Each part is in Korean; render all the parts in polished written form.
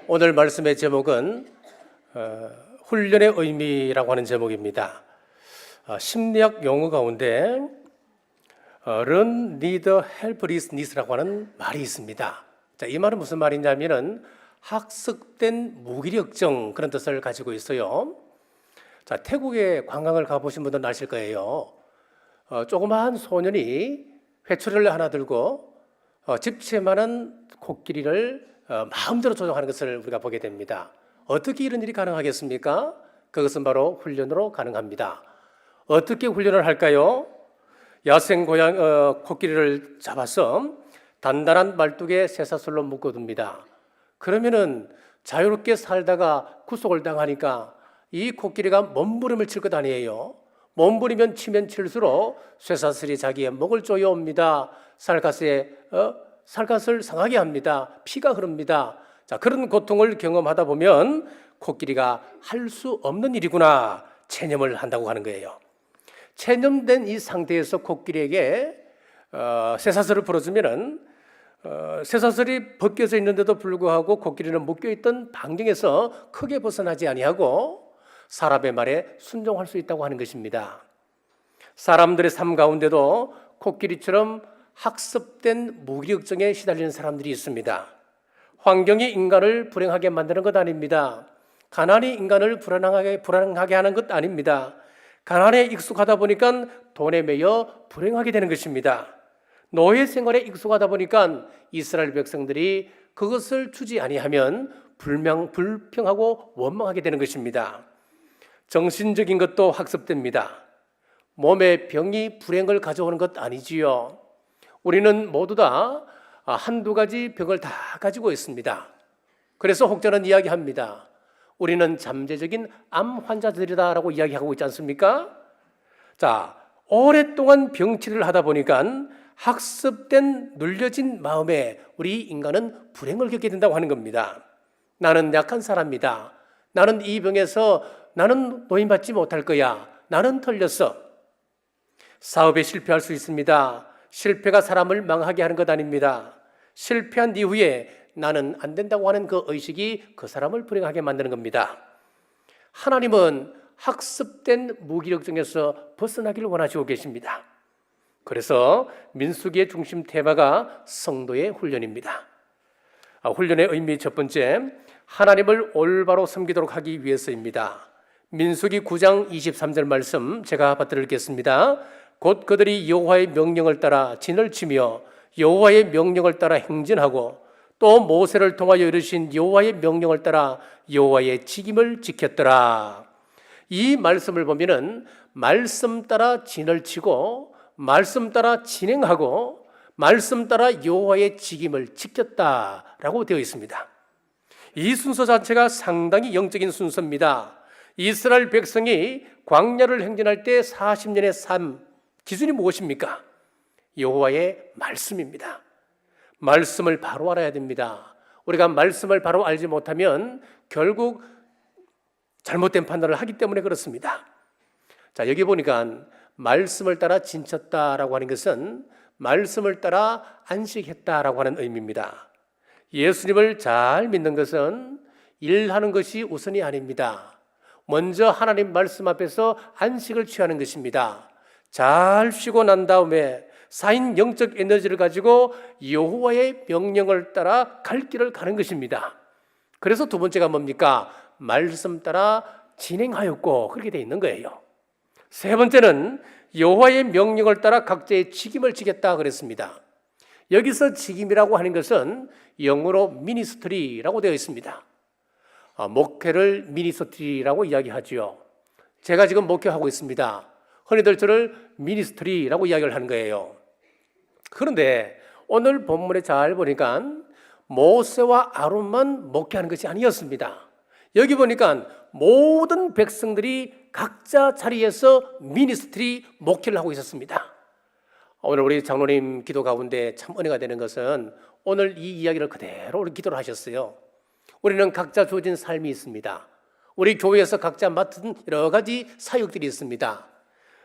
오늘 말씀의 제목은 훈련의 의미라고 하는 제목입니다. 심리학 용어 가운데 Learn need helplessness라고 하는 말이 있습니다. 자, 이 말은 무슨 말이냐면은 학습된 무기력증 그런 뜻을 가지고 있어요. 자, 태국에 관광을 가보신 분들은 아실 거예요. 조그마한 소년이 회초리를 하나 들고 집채만한 코끼리를 마음대로 조종하는 것을 우리가 보게 됩니다. 어떻게 이런 일이 가능하겠습니까? 그것은 바로 훈련으로 가능합니다. 어떻게 훈련을 할까요? 야생 코끼리를 잡아서 단단한 말뚝에 쇠사슬로 묶어둡니다. 그러면은 자유롭게 살다가 구속을 당하니까 이 코끼리가 몸부림을 칠 것 아니에요. 몸부리면 치면 칠수록 쇠사슬이 자기의 목을 조여옵니다. 살갗을 상하게 합니다. 피가 흐릅니다. 자, 그런 고통을 경험하다 보면 코끼리가 할 수 없는 일이구나 체념을 한다고 하는 거예요. 체념된 이 상태에서 코끼리에게 쇠사슬을 풀어주면은 쇠사슬이 벗겨져 있는데도 불구하고 코끼리는 묶여있던 방정에서 크게 벗어나지 아니하고 사람의 말에 순종할 수 있다고 하는 것입니다. 사람들의 삶 가운데도 코끼리처럼 학습된 무기력증에 시달리는 사람들이 있습니다. 환경이 인간을 불행하게 만드는 것 아닙니다. 가난이 인간을 불안하게 하는 것 아닙니다. 가난에 익숙하다 보니까 돈에 매여 불행하게 되는 것입니다. 노예 생활에 익숙하다 보니까 이스라엘 백성들이 그것을 주지 아니하면 불평하고 원망하게 되는 것입니다. 정신적인 것도 학습됩니다. 몸의 병이 불행을 가져오는 것 아니지요. 우리는 모두 다 한두 가지 병을 다 가지고 있습니다. 그래서 혹자는 이야기합니다. 우리는 잠재적인 암 환자들이다라고 이야기하고 있지 않습니까? 자, 오랫동안 병치료를 하다 보니까 학습된 눌려진 마음에 우리 인간은 불행을 겪게 된다고 하는 겁니다. 나는 약한 사람이다. 나는 이 병에서 나는 노인받지 못할 거야. 나는 털렸어. 사업에 실패할 수 있습니다. 실패가 사람을 망하게 하는 것 아닙니다. 실패한 이후에 나는 안 된다고 하는 그 의식이 그 사람을 불행하게 만드는 겁니다. 하나님은 학습된 무기력증에서 벗어나기를 원하시고 계십니다. 그래서 민수기의 중심 테마가 성도의 훈련입니다. 훈련의 의미 첫 번째, 하나님을 올바로 섬기도록 하기 위해서입니다. 민수기 9장 23절 말씀 제가 받들겠습니다. 곧 그들이 여호와의 명령을 따라 진을 치며 여호와의 명령을 따라 행진하고 또 모세를 통하여 이르신 여호와의 명령을 따라 여호와의 직임을 지켰더라. 이 말씀을 보면은 말씀 따라 진을 치고 말씀 따라 진행하고 말씀 따라 여호와의 직임을 지켰다라고 되어 있습니다. 이 순서 자체가 상당히 영적인 순서입니다. 이스라엘 백성이 광야를 행진할 때 40년의 삶 기준이 무엇입니까? 여호와의 말씀입니다. 말씀을 바로 알아야 됩니다. 우리가 말씀을 바로 알지 못하면 결국 잘못된 판단을 하기 때문에 그렇습니다. 자, 여기 보니까 말씀을 따라 진쳤다라고 하는 것은 말씀을 따라 안식했다라고 하는 의미입니다. 예수님을 잘 믿는 것은 일하는 것이 우선이 아닙니다. 먼저 하나님 말씀 앞에서 안식을 취하는 것입니다. 잘 쉬고 난 다음에 쌓인 영적 에너지를 가지고 여호와의 명령을 따라 갈 길을 가는 것입니다. 그래서 두 번째가 뭡니까? 말씀 따라 진행하였고 그렇게 되어 있는 거예요. 세 번째는 여호와의 명령을 따라 각자의 직임을 지켰다 그랬습니다. 여기서 직임이라고 하는 것은 영어로 미니스트리라고 되어 있습니다. 목회를 미니스트리라고 이야기하지요. 제가 지금 목회하고 있습니다. 흔히들 저를 미니스트리라고 이야기를 하는 거예요. 그런데 오늘 본문에 잘 보니까 모세와 아론만 목회하는 것이 아니었습니다. 여기 보니까 모든 백성들이 각자 자리에서 미니스트리 목회를 하고 있었습니다. 오늘 우리 장로님 기도 가운데 참 은혜가 되는 것은 오늘 이 이야기를 그대로 우리 기도를 하셨어요. 우리는 각자 주어진 삶이 있습니다. 우리 교회에서 각자 맡은 여러 가지 사역들이 있습니다.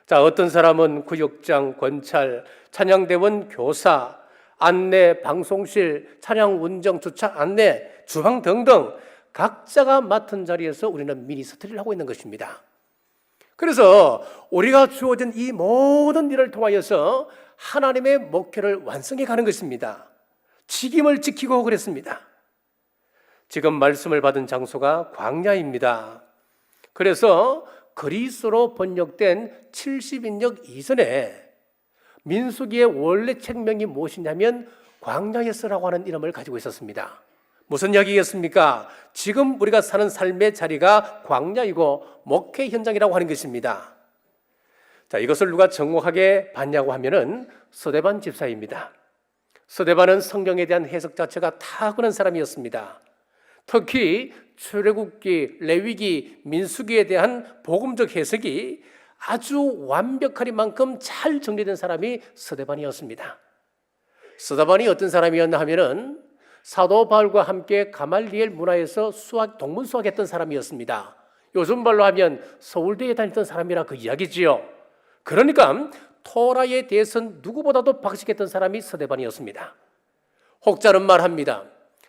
자, 어떤 사람은 구역장, 권찰, 찬양대원, 교사, 안내, 방송실, 차량 운전, 주차 안내, 주방 등등 각자가 맡은 자리에서 우리는 미니스트리를 하고 있는 것입니다. 그래서 우리가 주어진 이 모든 일을 통하여서 하나님의 목표를 완성해 가는 것입니다. 직임을 지키고 그랬습니다. 지금 말씀을 받은 장소가 광야입니다. 그래서 그리스로 번역된 70인역 이전에 민수기의 원래 책명이 무엇이냐면 광야에서라고 하는 이름을 가지고 있었습니다. 무슨 이야기겠습니까? 지금 우리가 사는 삶의 자리가 광야이고 목회 현장이라고 하는 것입니다. 자, 이것을 누가 정확하게 봤냐고 하면은 스데반 집사입니다. 스데반은 성경에 대한 해석 자체가 탁월한 사람이었습니다. 특히 출애굽기, 레위기, 민수기에 대한 복음적 해석이 아주 완벽하리만큼 잘 정리된 사람이 스데반이었습니다. 스데반이 어떤 사람이었나 하면은 사도 바울과 함께 가말리엘 문화에서 동문 수학했던 사람이었습니다. 요즘 말로 하면 서울대에 다녔던 사람이라 그 이야기지요. 그러니까 토라에 대해서는 누구보다도 박식했던 사람이 스데반이었습니다. 혹자는 말합니다.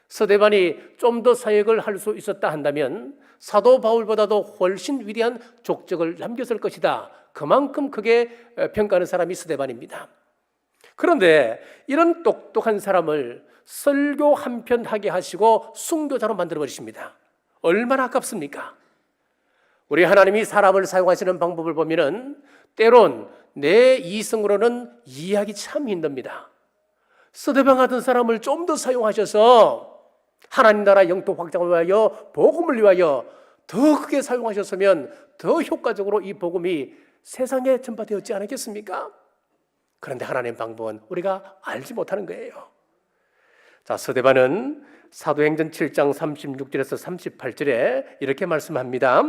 스데반이 좀 더 사역을 할 수 있었다 한다면 사도 바울보다도 훨씬 위대한 족적을 남겼을 것이다. 그만큼 크게 평가하는 사람이 스데반입니다. 그런데 이런 똑똑한 사람을 설교 한 편 하게 하시고 순교자로 만들어버리십니다. 얼마나 아깝습니까? 우리 하나님이 사람을 사용하시는 방법을 보면은 때론 내 이성으로는 이해하기 참 힘듭니다. 스데반 같은 사람을 좀 더 사용하셔서 하나님 나라 영토 확장을 위하여 복음을 위하여 더 크게 사용하셨으면 더 효과적으로 이 복음이 세상에 전파되었지 않았겠습니까? 그런데 하나님의 방법은 우리가 알지 못하는 거예요. 자, 스데반은 사도행전 7장 36절에서 38절에 이렇게 말씀합니다.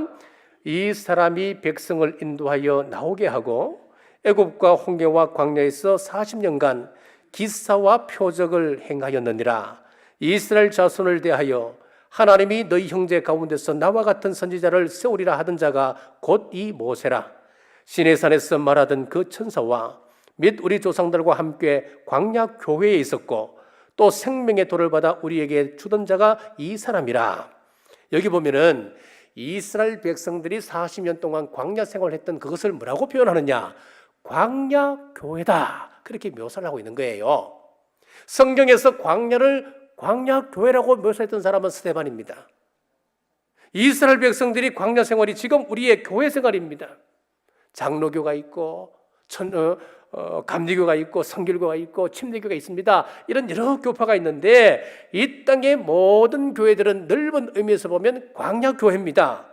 이 사람이 백성을 인도하여 나오게 하고 애굽과 홍해와 광야에서 40년간 기사와 표적을 행하였느니라. 이스라엘 자손을 대하여 하나님이 너희 형제 가운데서 나와 같은 선지자를 세우리라 하던 자가 곧 이 모세라. 시내산에서 말하던 그 천사와 및 우리 조상들과 함께 광야 교회에 있었고 또 생명의 돌을 받아 우리에게 주던 자가 이 사람이라. 여기 보면은 이스라엘 백성들이 40년 동안 광야 생활을 했던 그것을 뭐라고 표현하느냐? 광야 교회다. 그렇게 묘사를 하고 있는 거예요. 성경에서 광야를 광야 교회라고 묘사했던 사람은 스데반입니다. 이스라엘 백성들이 광야 생활이 지금 우리의 교회 생활입니다. 장로교가 있고 감리교가 있고 성결교가 있고 침례교가 있습니다. 이런 여러 교파가 있는데 이 땅의 모든 교회들은 넓은 의미에서 보면 광야 교회입니다.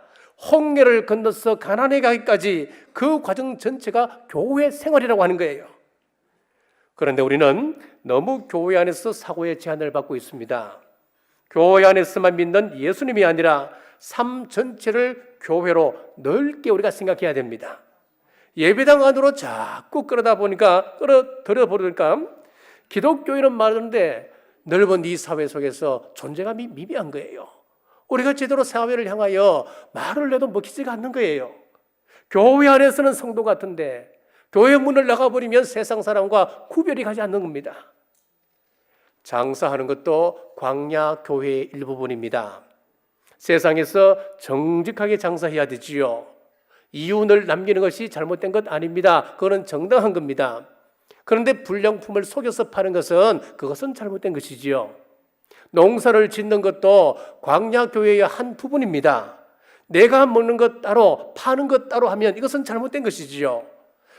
홍해를 건너서 가나안에 가기까지 그 과정 전체가 교회 생활이라고 하는 거예요. 그런데 우리는 너무 교회 안에서 사고의 제한을 받고 있습니다. 교회 안에서만 믿는 예수님이 아니라 삶 전체를 교회로 넓게 우리가 생각해야 됩니다. 예배당 안으로 자꾸 끌어들여보니까 기독교인은 많은데 넓은 이 사회 속에서 존재감이 미미한 거예요. 우리가 제대로 사회를 향하여 말을 해도 먹히지가 않는 거예요. 교회 안에서는 성도 같은데 교회 문을 나가버리면 세상 사람과 구별이 가지 않는 겁니다. 장사하는 것도 광야 교회의 일부분입니다. 세상에서 정직하게 장사해야 되지요. 이윤을 남기는 것이 잘못된 것 아닙니다. 그거는 정당한 겁니다. 그런데 불량품을 속여서 파는 그것은 잘못된 것이지요. 농사를 짓는 것도 광야 교회의 한 부분입니다. 내가 먹는 것 따로 파는 것 따로 하면 이것은 잘못된 것이지요.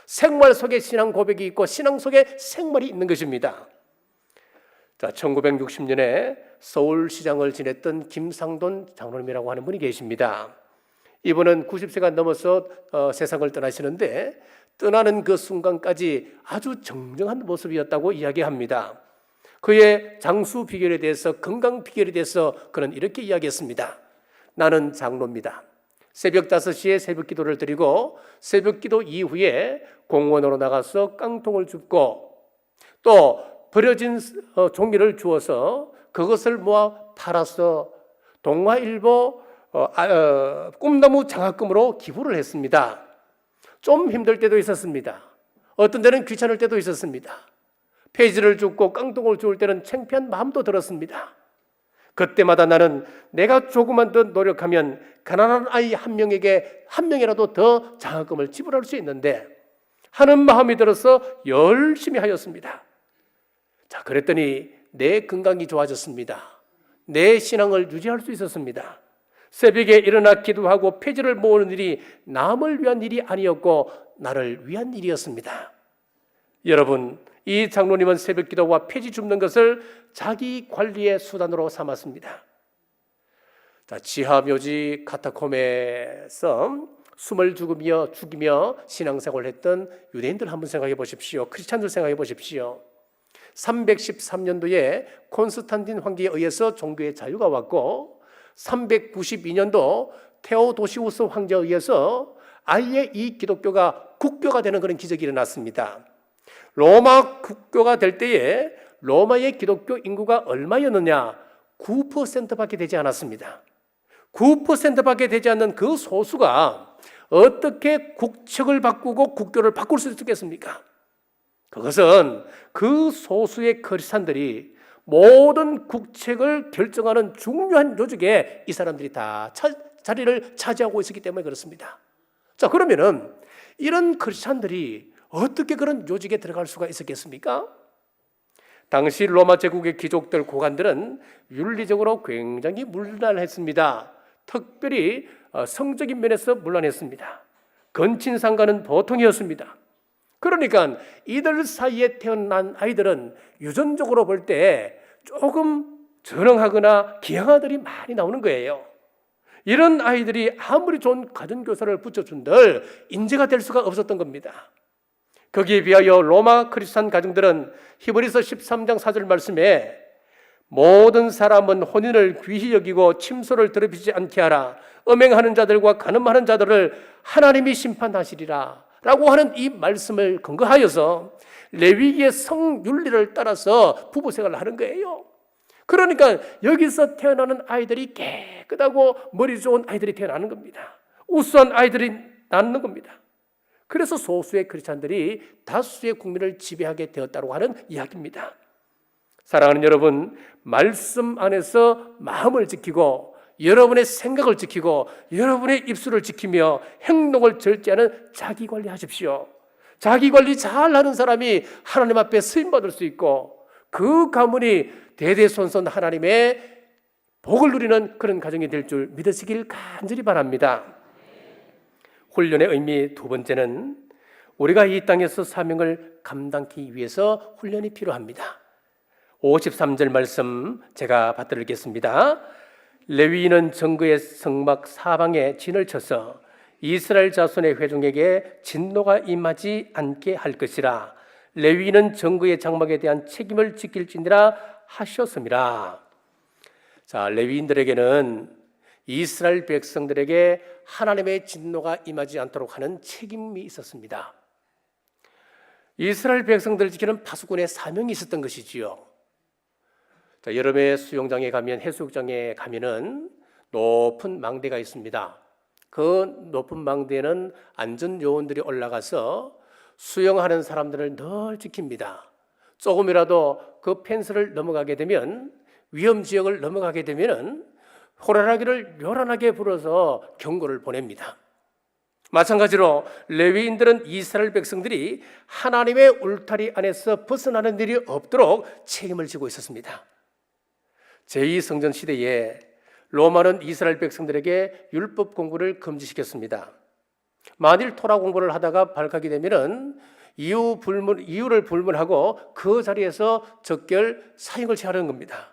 생활 속에 신앙 고백이 있고 신앙 속에 생활이 있는 것입니다. 자, 1960년에 서울시장을 지냈던 김상돈 장로님이라고 하는 분이 계십니다. 이분은 90세가 넘어서 세상을 떠나시는데 떠나는 그 순간까지 아주 정정한 모습이었다고 이야기합니다. 그의 장수 비결에 대해서, 건강 비결에 대해서 그는 이렇게 이야기했습니다. 나는 장로입니다. 새벽 5시에 새벽 기도를 드리고 새벽 기도 이후에 공원으로 나가서 깡통을 줍고 또 버려진 종이를 주어서 그것을 모아 팔아서 동화일보 꿈나무 장학금으로 기부를 했습니다. 좀 힘들 때도 있었습니다. 어떤 때는 귀찮을 때도 있었습니다. 페이지를 줍고 깡통을 주울 때는 창피한 마음도 들었습니다. 그때마다 나는 내가 조금만 더 노력하면 가난한 아이 한 명이라도 더 장학금을 지불할 수 있는데 하는 마음이 들어서 열심히 하였습니다. 자, 그랬더니 내 건강이 좋아졌습니다. 내 신앙을 유지할 수 있었습니다. 새벽에 일어나 기도하고 폐지를 모으는 일이 남을 위한 일이 아니었고 나를 위한 일이었습니다. 여러분, 이 장로님은 새벽 기도와 폐지 줍는 것을 자기 관리의 수단으로 삼았습니다. 자, 지하묘지 카타콤에서 숨을 죽이며 신앙생활을 했던 유대인들 한번 생각해 보십시오. 크리스찬들 생각해 보십시오. 313년도에 콘스탄틴 황제에 의해서 종교의 자유가 왔고 392년도 테오도시우스 황제에 의해서 아예 이 기독교가 국교가 되는 그런 기적이 일어났습니다. 로마 국교가 될 때에 로마의 기독교 인구가 얼마였느냐? 9%밖에 되지 않았습니다. 9%밖에 되지 않는 그 소수가 어떻게 국책을 바꾸고 국교를 바꿀 수 있겠습니까? 그것은 그 소수의 크리스찬들이 모든 국책을 결정하는 중요한 조직에 이 사람들이 다 자리를 차지하고 있었기 때문에 그렇습니다. 자, 그러면은 이런 크리스찬들이 어떻게 그런 조직에 들어갈 수가 있었겠습니까? 당시 로마 제국의 귀족들, 고관들은 윤리적으로 굉장히 문란했습니다. 특별히 성적인 면에서 문란했습니다. 건친상가는 보통이었습니다. 그러니까 이들 사이에 태어난 아이들은 유전적으로 볼 때 조금 전형하거나 기형아들이 많이 나오는 거예요. 이런 아이들이 아무리 좋은 가정교사를 붙여준들 인재가 될 수가 없었던 겁니다. 거기에 비하여 로마 크리스찬 가정들은 히브리서 13장 4절 말씀에 모든 사람은 혼인을 귀히 여기고 침소를 더럽히지 않게 하라. 음행하는 자들과 간음하는 자들을 하나님이 심판하시리라 라고 하는 이 말씀을 근거하여서 레위기의 성윤리를 따라서 부부생활을 하는 거예요. 그러니까 여기서 태어나는 아이들이 깨끗하고 머리 좋은 아이들이 태어나는 겁니다. 우수한 아이들이 낳는 겁니다. 그래서 소수의 크리스찬들이 다수의 국민을 지배하게 되었다고 하는 이야기입니다. 사랑하는 여러분, 말씀 안에서 마음을 지키고 여러분의 생각을 지키고 여러분의 입술을 지키며 행동을 절제하는 자기관리 하십시오. 자기관리 잘하는 사람이 하나님 앞에 쓰임받을 수 있고 그 가문이 대대손손 하나님의 복을 누리는 그런 가정이 될 줄 믿으시길 간절히 바랍니다. 훈련의 의미 두 번째는 우리가 이 땅에서 사명을 감당하기 위해서 훈련이 필요합니다. 53절 말씀 제가 받들겠습니다. 레위인은 정그의 성막 사방에 진을 쳐서 이스라엘 자손의 회중에게 진노가 임하지 않게 할 것이라. 레위인은 정그의 장막에 대한 책임을 지킬지니라 하셨습니다. 자, 레위인들에게는 이스라엘 백성들에게 하나님의 진노가 임하지 않도록 하는 책임이 있었습니다. 이스라엘 백성들을 지키는 파수꾼의 사명이 있었던 것이지요. 자, 여름에 수영장에 가면 해수욕장에 가면은 높은 망대가 있습니다. 그 높은 망대에는 안전요원들이 올라가서 수영하는 사람들을 늘 지킵니다. 조금이라도 그 펜스를 넘어가게 되면 위험지역을 넘어가게 되면 호랑이를 요란하게 불어서 경고를 보냅니다. 마찬가지로 레위인들은 이스라엘 백성들이 하나님의 울타리 안에서 벗어나는 일이 없도록 책임을 지고 있었습니다. 제2성전 시대에 로마는 이스라엘 백성들에게 율법 공부를 금지시켰습니다. 만일 토라 공부를 하다가 발각이 되면 이유를 불문하고 그 자리에서 적결 사형을 취하는 겁니다.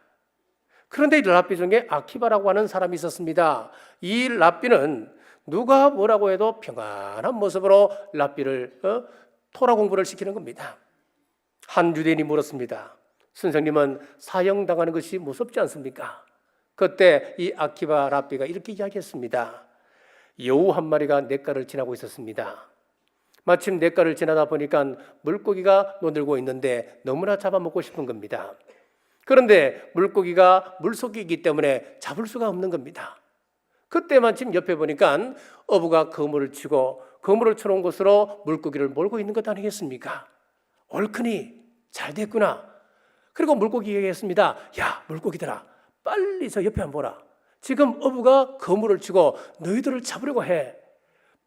그런데 이 랍비 중에 아키바라고 하는 사람이 있었습니다. 이 랍비는 누가 뭐라고 해도 평안한 모습으로 랍비를 토라 공부를 시키는 겁니다. 한 유대인이 물었습니다. 선생님은 사형당하는 것이 무섭지 않습니까? 그때 이 아키바 랍비가 이렇게 이야기했습니다. 여우 한 마리가 냇가를 지나고 있었습니다. 마침 냇가를 지나다 보니까 물고기가 노들고 있는데 너무나 잡아먹고 싶은 겁니다. 그런데 물고기가 물속이기 때문에 잡을 수가 없는 겁니다. 그때 마침 옆에 보니까 어부가 그물을 치고 그물을 쳐놓은 곳으로 물고기를 몰고 있는 것 아니겠습니까? 옳으니 잘 됐구나. 그리고 물고기에게 했습니다. 야, 물고기들아, 빨리 저 옆에 한번 보라. 지금 어부가 그물을 치고 너희들을 잡으려고 해.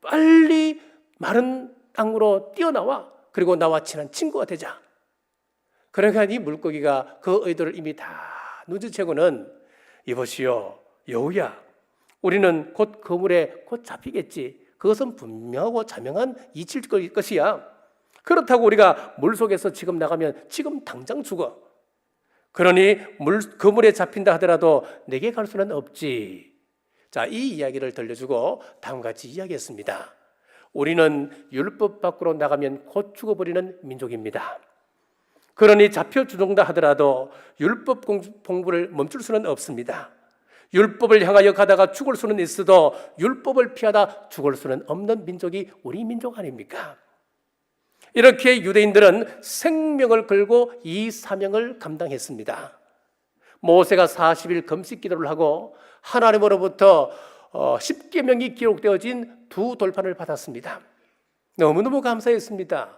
빨리 마른 땅으로 뛰어나와. 그리고 나와 친한 친구가 되자. 그러니까 이 물고기가 그 의도를 이미 다 눈치채고는 이보시오 여우야, 우리는 곧 그물에 곧 잡히겠지. 그것은 분명하고 자명한 이치일 것이야. 그렇다고 우리가 물속에서 지금 나가면 지금 당장 죽어. 그러니 그물에 잡힌다 하더라도 내게 갈 수는 없지. 자, 이 이야기를 들려주고 다음과 같이 이야기했습니다. 우리는 율법 밖으로 나가면 곧 죽어버리는 민족입니다. 그러니 잡혀 죽는다 하더라도 율법 공부를 멈출 수는 없습니다. 율법을 향하여 가다가 죽을 수는 있어도 율법을 피하다 죽을 수는 없는 민족이 우리 민족 아닙니까? 이렇게 유대인들은 생명을 걸고 이 사명을 감당했습니다. 모세가 40일 금식 기도를 하고 하나님으로부터 10계명이 기록되어진 두 돌판을 받았습니다. 너무너무 감사했습니다.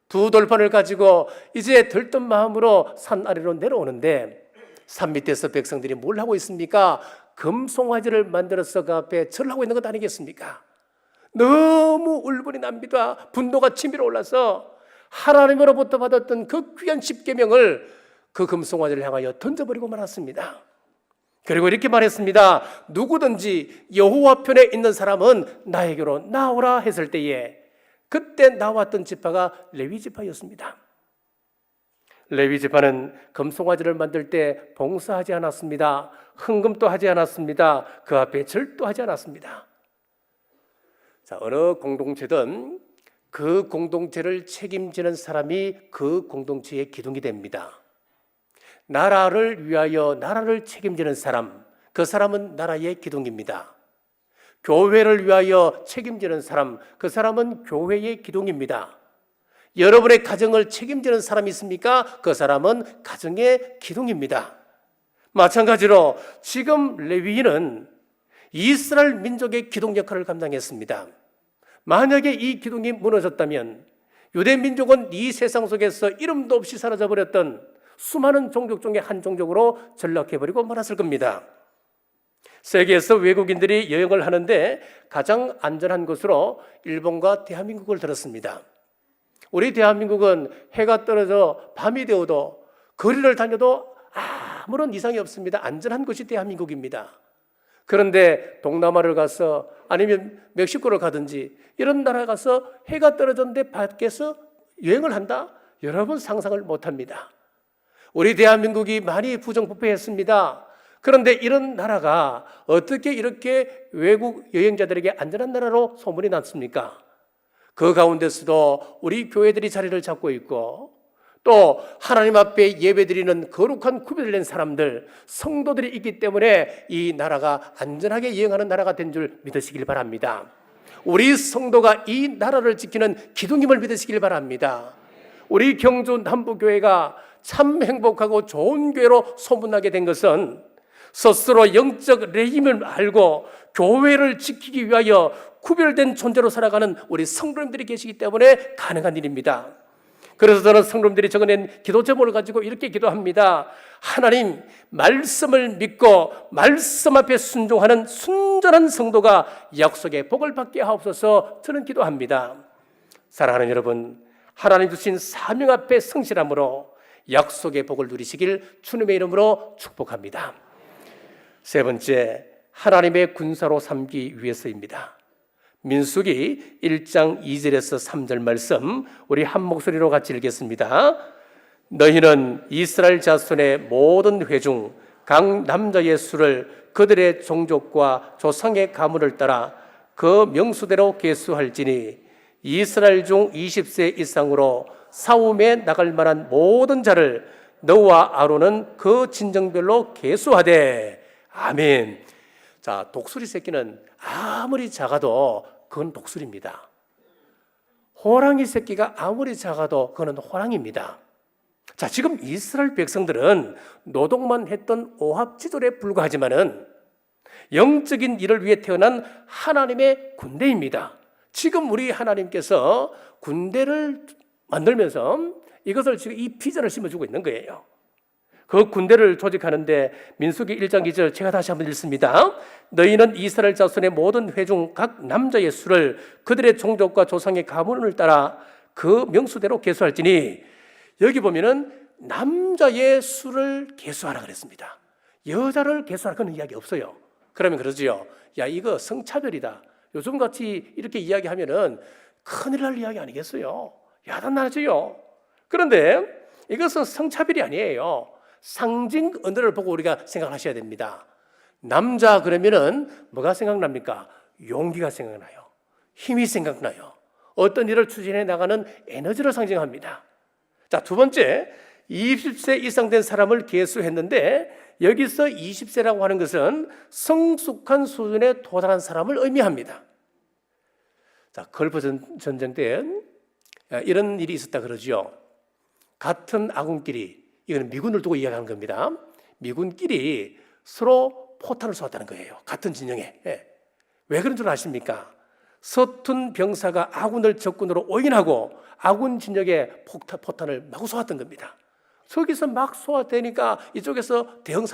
두 돌판을 가지고 이제 들뜬 마음으로 산 아래로 내려오는데 산 밑에서 백성들이 뭘 하고 있습니까? 금송아지를 만들어서 그 앞에 절을 하고 있는 것 아니겠습니까? 너무 울분이 납니다. 분노가 치밀어 올라서 하나님으로부터 받았던 그 귀한 10계명을 그 금송아지를 향하여 던져버리고 말았습니다. 그리고 이렇게 말했습니다. 누구든지 여호와 편에 있는 사람은 나에게로 나오라 했을 때에 그때 나왔던 지파가 레위 지파였습니다. 레위 지파는 금송아지를 만들 때 봉사하지 않았습니다. 헌금도 하지 않았습니다. 그 앞에 절도 하지 않았습니다. 자, 어느 공동체든 그 공동체를 책임지는 사람이 그 공동체의 기둥이 됩니다. 나라를 위하여 나라를 책임지는 사람, 그 사람은 나라의 기둥입니다. 교회를 위하여 책임지는 사람, 그 사람은 교회의 기둥입니다. 여러분의 가정을 책임지는 사람이 있습니까? 그 사람은 가정의 기둥입니다. 마찬가지로 지금 레위인은 이스라엘 민족의 기둥 역할을 감당했습니다. 만약에 이 기둥이 무너졌다면 유대 민족은 이 세상 속에서 이름도 없이 사라져버렸던 수많은 종족 중에 한 종족으로 전락해버리고 말았을 겁니다. 세계에서 외국인들이 여행을 하는데 가장 안전한 곳으로 일본과 대한민국을 들었습니다. 우리 대한민국은 해가 떨어져 밤이 되어도 거리를 다녀도 아무런 이상이 없습니다. 안전한 곳이 대한민국입니다. 그런데 동남아를 가서 아니면 멕시코를 가든지 이런 나라 가서 해가 떨어졌는데 밖에서 여행을 한다? 여러분 상상을 못합니다. 우리 대한민국이 많이 부정부패했습니다. 그런데 이런 나라가 어떻게 이렇게 외국 여행자들에게 안전한 나라로 소문이 났습니까? 그 가운데서도 우리 교회들이 자리를 잡고 있고 또 하나님 앞에 예배드리는 거룩한 구별을 낸 사람들, 성도들이 있기 때문에 이 나라가 안전하게 여행하는 나라가 된 줄 믿으시길 바랍니다. 우리 성도가 이 나라를 지키는 기둥임을 믿으시길 바랍니다. 우리 경주 남부교회가 참 행복하고 좋은 교회로 소문나게 된 것은 스스로 영적 레임을 알고 교회를 지키기 위하여 구별된 존재로 살아가는 우리 성도님들이 계시기 때문에 가능한 일입니다. 그래서 저는 성도님들이 적어낸 기도 제목을 가지고 이렇게 기도합니다. 하나님, 말씀을 믿고 말씀 앞에 순종하는 순전한 성도가 약속의 복을 받게 하옵소서. 저는 기도합니다. 사랑하는 여러분, 하나님 주신 사명 앞에 성실함으로 약속의 복을 누리시길 주님의 이름으로 축복합니다. 세 번째, 하나님의 군사로 삼기 위해서입니다. 민수기 1장 2절에서 3절 말씀 우리 한 목소리로 같이 읽겠습니다. 너희는 이스라엘 자손의 모든 회중 각 남자의 수를 그들의 종족과 조상의 가문을 따라 그 명수대로 계수할지니 이스라엘 중 20세 이상으로 싸움에 나갈 만한 모든 자를 너와 아론은 그 진정별로 계수하되. 아멘. 자, 독수리 새끼는 아무리 작아도 그건 독수리입니다. 호랑이 새끼가 아무리 작아도 그건 호랑이입니다. 자, 지금 이스라엘 백성들은 노동만 했던 오합지졸에 불과하지만은 영적인 일을 위해 태어난 하나님의 군대입니다. 지금 우리 하나님께서 군대를 만들면서 이것을 지금 이 비전을 심어주고 있는 거예요. 그 군대를 조직하는데 민수기 1장 2절 제가 다시 한번 읽습니다. 너희는 이스라엘 자손의 모든 회중 각 남자의 수를 그들의 종족과 조상의 가문을 따라 그 명수대로 계수할지니, 여기 보면은 남자의 수를 계수하라 그랬습니다. 여자를 계수하라 그런 이야기 없어요. 그러면 그러지요. 야, 이거 성차별이다. 요즘같이 이렇게 이야기하면은 큰일 날 이야기 아니겠어요? 야단나지요. 그런데 이것은 성차별이 아니에요. 상징 언어를 보고 우리가 생각하셔야 됩니다. 남자 그러면은 뭐가 생각납니까? 용기가 생각나요. 힘이 생각나요. 어떤 일을 추진해 나가는 에너지를 상징합니다. 자, 두 번째, 20세 이상 된 사람을 계수했는데 여기서 20세라고 하는 것은 성숙한 수준에 도달한 사람을 의미합니다. 자, 걸프 전쟁 때 이런 일이 있었다 그러죠. 같은 아군끼리, 이거는 미군을 두고 이야기하는 겁니다. 미군끼리 서로 포탄을 쏘았다는 거예요. 같은 진영에. 왜 그런 줄 아십니까? 서툰 병사가 아군을 적군으로 오인하고 아군 진영에 포탄을 마구 쏘았던 겁니다. 저기서 막 쏘아대니까 이쪽에서 대형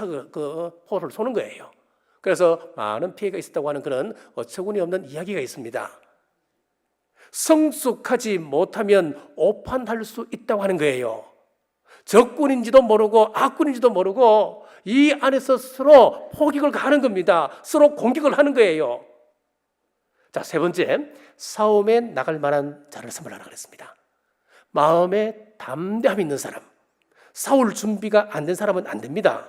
포를 쏘는 거예요. 그래서 많은 피해가 있었다고 하는 그런 어처구니 없는 이야기가 있습니다. 성숙하지 못하면 오판할 수 있다고 하는 거예요. 적군인지도 모르고 악군인지도 모르고 이 안에서 서로 포격을 가하는 겁니다. 서로 공격을 하는 거예요. 자, 세 번째, 싸움에 나갈 만한 자를 선물하라 그랬습니다. 마음에 담대함 있는 사람, 싸울 준비가 안 된 사람은 안 됩니다.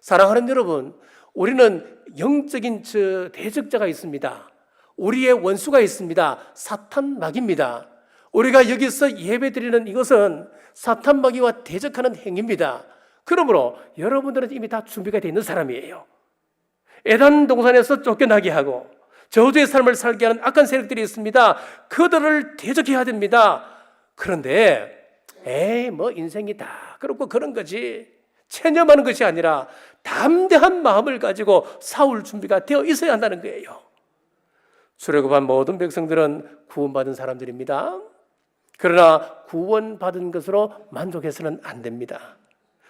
사랑하는 여러분, 우리는 영적인 대적자가 있습니다. 우리의 원수가 있습니다. 사탄 마귀입니다. 우리가 여기서 예배드리는 이것은 사탄 마귀와 대적하는 행위입니다. 그러므로 여러분들은 이미 다 준비가 되어 있는 사람이에요. 에덴 동산에서 쫓겨나게 하고 저주의 삶을 살게 하는 악한 세력들이 있습니다. 그들을 대적해야 됩니다. 그런데 뭐 인생이 다 그렇고 그런 거지, 체념하는 것이 아니라 담대한 마음을 가지고 싸울 준비가 되어 있어야 한다는 거예요. 출애굽한 모든 백성들은 구원받은 사람들입니다. 그러나 구원받은 것으로 만족해서는 안 됩니다.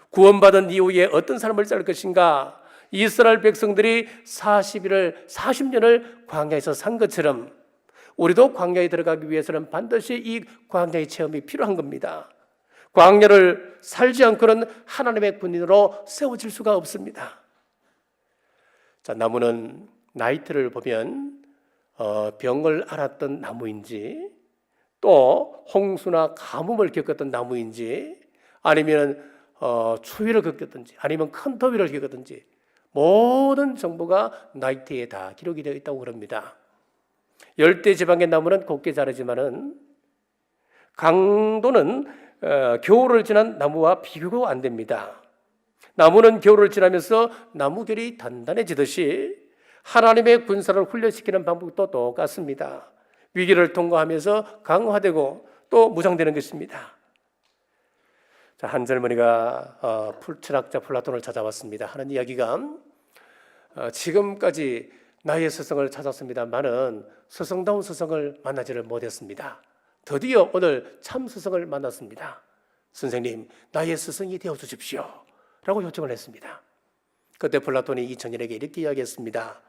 구원받은 이후에 어떤 삶을 살 것인가? 이스라엘 백성들이 40년을 광야에서 산 것처럼 우리도 광야에 들어가기 위해서는 반드시 이 광야의 체험이 필요한 겁니다. 광야를 살지 않고는 하나님의 군인으로 세워질 수가 없습니다. 자, 나무는 나이트를 보면 병을 앓았던 나무인지, 또 홍수나 가뭄을 겪었던 나무인지, 아니면 추위를 겪었든지, 아니면 큰 더위를 겪었든지 모든 정보가 나이트에 다 기록이 되어 있다고 그럽니다. 열대 지방의 나무는 곱게 자라지만은 강도는 겨울을 지난 나무와 비교가 안 됩니다. 나무는 겨울을 지나면서 나무결이 단단해지듯이 하나님의 군사를 훈련시키는 방법도 똑같습니다. 위기를 통과하면서 강화되고 또 무장되는 것입니다. 자, 한 젊은이가 철학자 플라톤을 찾아왔습니다. 하는 이야기가 지금까지 나의 스승을 찾았습니다만은 스승다운 스승을 만나지를 못했습니다. 드디어 오늘 참 스승을 만났습니다. 선생님, 나의 스승이 되어주십시오 라고 요청을 했습니다. 그때 플라톤이 이 청년에게 이렇게 이야기했습니다.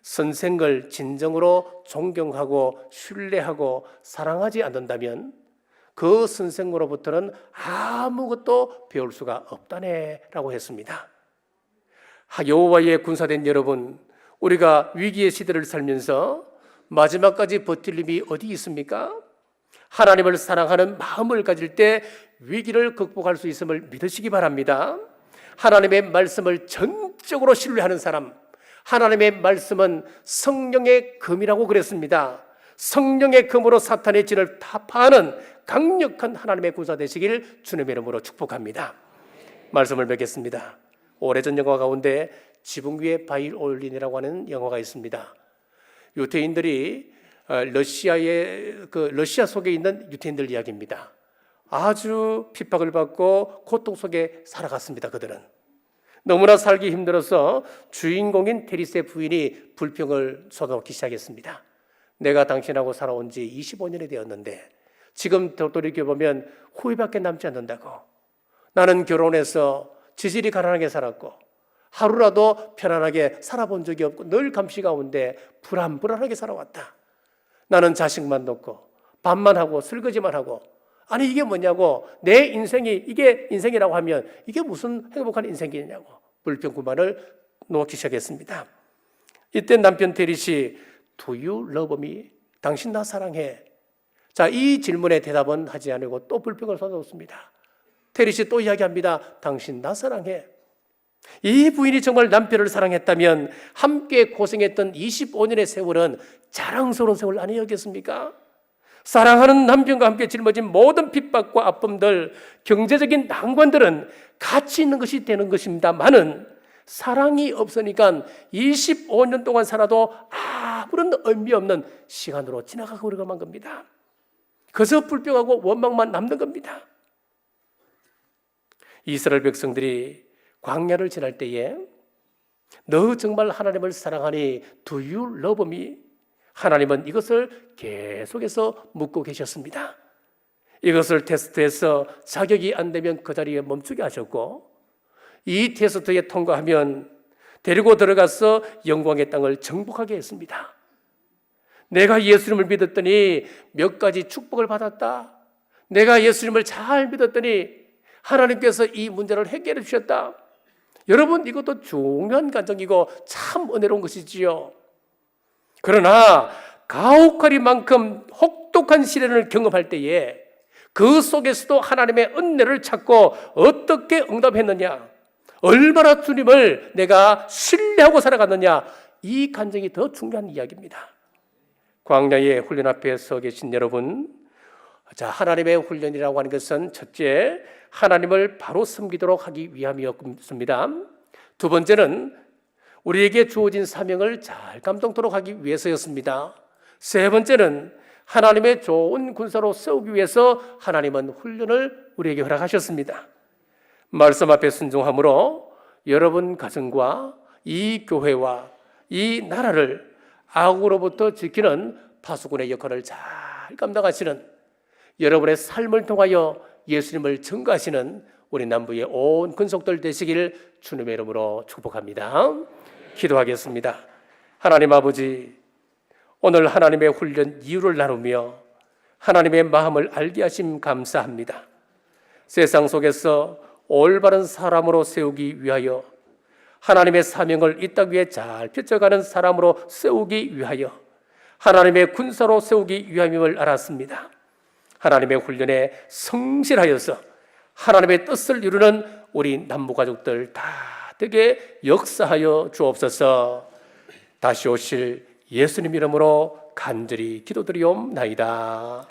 선생을 진정으로 존경하고 신뢰하고 사랑하지 않는다면 그 선생으로부터는 아무것도 배울 수가 없다네 라고 했습니다. 여호와의 군사된 여러분, 우리가 위기의 시대를 살면서 마지막까지 버틸 힘이 어디 있습니까? 하나님을 사랑하는 마음을 가질 때 위기를 극복할 수 있음을 믿으시기 바랍니다. 하나님의 말씀을 전적으로 신뢰하는 사람, 하나님의 말씀은 성령의 금이라고 그랬습니다. 성령의 금으로 사탄의 진을 타파하는 강력한 하나님의 군사 되시길 주님의 이름으로 축복합니다. 말씀을 뵙겠습니다. 오래전 영화 가운데 지붕 위에 바이올린이라고 하는 영화가 있습니다. 유태인들이 러시아 속에 있는 유태인들 이야기입니다. 아주 핍박을 받고 고통 속에 살아갔습니다. 그들은 너무나 살기 힘들어서 주인공인 테리스의 부인이 불평을 쏟아놓기 시작했습니다. 내가 당신하고 살아온 지 25년이 되었는데 지금 돌이켜보면 후회밖에 남지 않는다고. 나는 결혼해서 지질이 가난하게 살았고 하루라도 편안하게 살아본 적이 없고 늘 감시 가운데 불안하게 살아왔다. 나는 자식만 놓고 밥만 하고 설거지만 하고, 아니 이게 뭐냐고, 내 인생이 이게 인생이라고 하면 이게 무슨 행복한 인생이냐고 불평불만을 놓기 시작했습니다. 이때 남편 테릿이 Do you love me? 당신 나 사랑해? 자, 이 질문에 대답은 하지 않고 또 불평을 쏟아붓습니다. 테릿이 또 이야기합니다. 당신 나 사랑해? 이 부인이 정말 남편을 사랑했다면 함께 고생했던 25년의 세월은 자랑스러운 세월 아니었겠습니까? 사랑하는 남편과 함께 짊어진 모든 핍박과 아픔들, 경제적인 난관들은 가치 있는 것이 되는 것입니다만은 사랑이 없으니까 25년 동안 살아도 아무런 의미 없는 시간으로 지나가고 그러고만 겁니다. 그래서 불평하고 원망만 남는 겁니다. 이스라엘 백성들이 광야를 지날 때에 너 정말 하나님을 사랑하니? Do you love me? 하나님은 이것을 계속해서 묻고 계셨습니다. 이것을 테스트해서 자격이 안 되면 그 자리에 멈추게 하셨고, 이 테스트에 통과하면 데리고 들어가서 영광의 땅을 정복하게 했습니다. 내가 예수님을 믿었더니 몇 가지 축복을 받았다. 내가 예수님을 잘 믿었더니 하나님께서 이 문제를 해결해 주셨다. 여러분, 이것도 중요한 간증이고 참 은혜로운 것이지요. 그러나 가혹하리만큼 혹독한 시련을 경험할 때에 그 속에서도 하나님의 은혜를 찾고 어떻게 응답했느냐, 얼마나 주님을 내가 신뢰하고 살아갔느냐, 이 간증이 더 중요한 이야기입니다. 광야의 훈련 앞에 서 계신 여러분, 자, 하나님의 훈련이라고 하는 것은 첫째, 하나님을 바로 섬기도록 하기 위함이었습니다. 두 번째는 우리에게 주어진 사명을 잘 감당토록 하기 위해서였습니다. 세 번째는 하나님의 좋은 군사로 세우기 위해서 하나님은 훈련을 우리에게 허락하셨습니다. 말씀 앞에 순종함으로 여러분 가정과 이 교회와 이 나라를 악으로부터 지키는 파수꾼의 역할을 잘 감당하시는, 여러분의 삶을 통하여 예수님을 증거하시는 우리 남부의 온 근속들 되시길 주님의 이름으로 축복합니다. 기도하겠습니다. 하나님 아버지, 오늘 하나님의 훈련 이유를 나누며 하나님의 마음을 알게 하심 감사합니다. 세상 속에서 올바른 사람으로 세우기 위하여, 하나님의 사명을 이 땅 위에 잘 펼쳐가는 사람으로 세우기 위하여, 하나님의 군사로 세우기 위함임을 알았습니다. 하나님의 훈련에 성실하여서 하나님의 뜻을 이루는 우리 남부 가족들 다 되게 역사하여 주옵소서. 다시 오실 예수님 이름으로 간절히 기도드리옵나이다.